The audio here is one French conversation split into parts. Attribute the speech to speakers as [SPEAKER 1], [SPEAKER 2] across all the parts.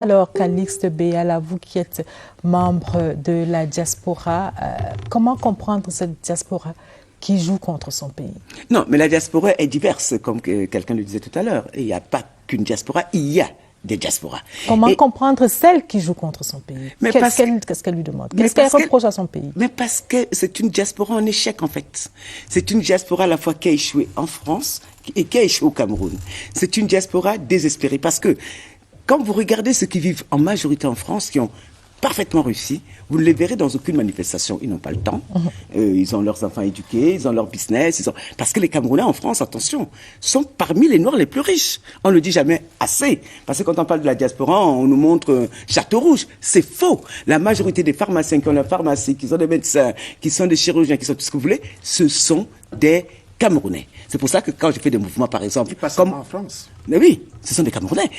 [SPEAKER 1] Alors, Calixte Béala, vous qui êtes membre de la diaspora, comment comprendre cette diaspora qui joue contre son pays?
[SPEAKER 2] Non, mais la diaspora est diverse, comme quelqu'un le disait tout à l'heure. Il n'y a pas qu'une diaspora, il y a des diasporas.
[SPEAKER 1] Comment comprendre celle qui joue contre son pays? Qu'est-ce qu'elle lui demande? Qu'est-ce qu'elle reproche à son pays?
[SPEAKER 2] Mais parce que c'est une diaspora en échec, en fait. C'est une diaspora à la fois qui a échoué en France et qui a échoué au Cameroun. C'est une diaspora désespérée parce que quand vous regardez ceux qui vivent en majorité en France, qui ont parfaitement réussi, vous ne les verrez dans aucune manifestation. Ils n'ont pas le temps. Ils ont leurs enfants éduqués, ils ont leur business. Parce que les Camerounais en France, attention, sont parmi les Noirs les plus riches. On ne le dit jamais assez. Parce que quand on parle de la diaspora, on nous montre Château Rouge. C'est faux. La majorité des pharmaciens qui ont la pharmacie, qui sont des médecins, qui sont des chirurgiens, qui sont tout ce que vous voulez, ce sont des Camerounais. C'est pour ça que quand je fais des mouvements, par exemple...
[SPEAKER 3] Pas seulement en France.
[SPEAKER 2] Mais oui, ce sont des Camerounais.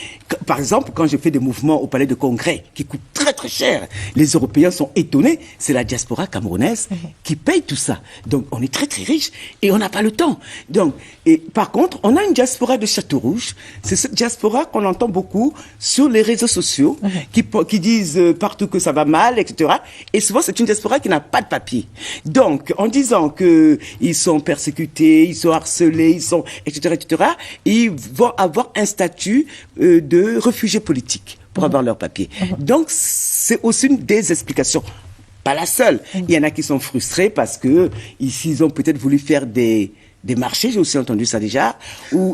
[SPEAKER 2] Par exemple, quand je fais des mouvements au Palais de Congrès, qui coûtent très très cher, les Européens sont étonnés. C'est la diaspora camerounaise qui paye tout ça. Donc, on est très très riche et on n'a pas le temps. Donc, et par contre, on a une diaspora de Château Rouge. C'est cette diaspora qu'on entend beaucoup sur les réseaux sociaux, qui disent partout que ça va mal, etc. Et souvent, c'est une diaspora qui n'a pas de papier. Donc, en disant que ils sont persécutés, ils sont harcelés, ils sont, etc., ils vont avoir un statut de réfugiés politiques pour avoir leur papier. Donc, c'est aussi une des explications. Pas la seule. Il y en a qui sont frustrés parce que ils ont peut-être voulu faire des marchés, j'ai aussi entendu ça déjà,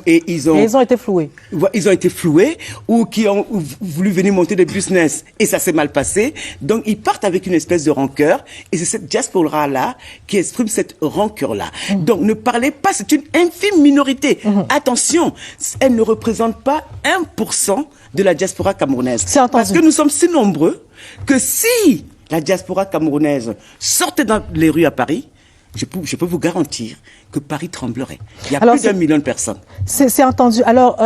[SPEAKER 2] et ils ont
[SPEAKER 1] été floués.
[SPEAKER 2] Ils ont été floués, ou qui ont voulu venir monter des business, et ça s'est mal passé. Donc, ils partent avec une espèce de rancœur, et c'est cette diaspora-là qui exprime cette rancœur-là. Donc, ne parlez pas, c'est une infime minorité. Attention, elle ne représente pas 1% de la diaspora camerounaise. Parce que nous sommes si nombreux que si la diaspora camerounaise sortait dans les rues à Paris, je peux vous garantir que Paris tremblerait. Il y a plus d'1 million de personnes.
[SPEAKER 1] C'est entendu. Alors,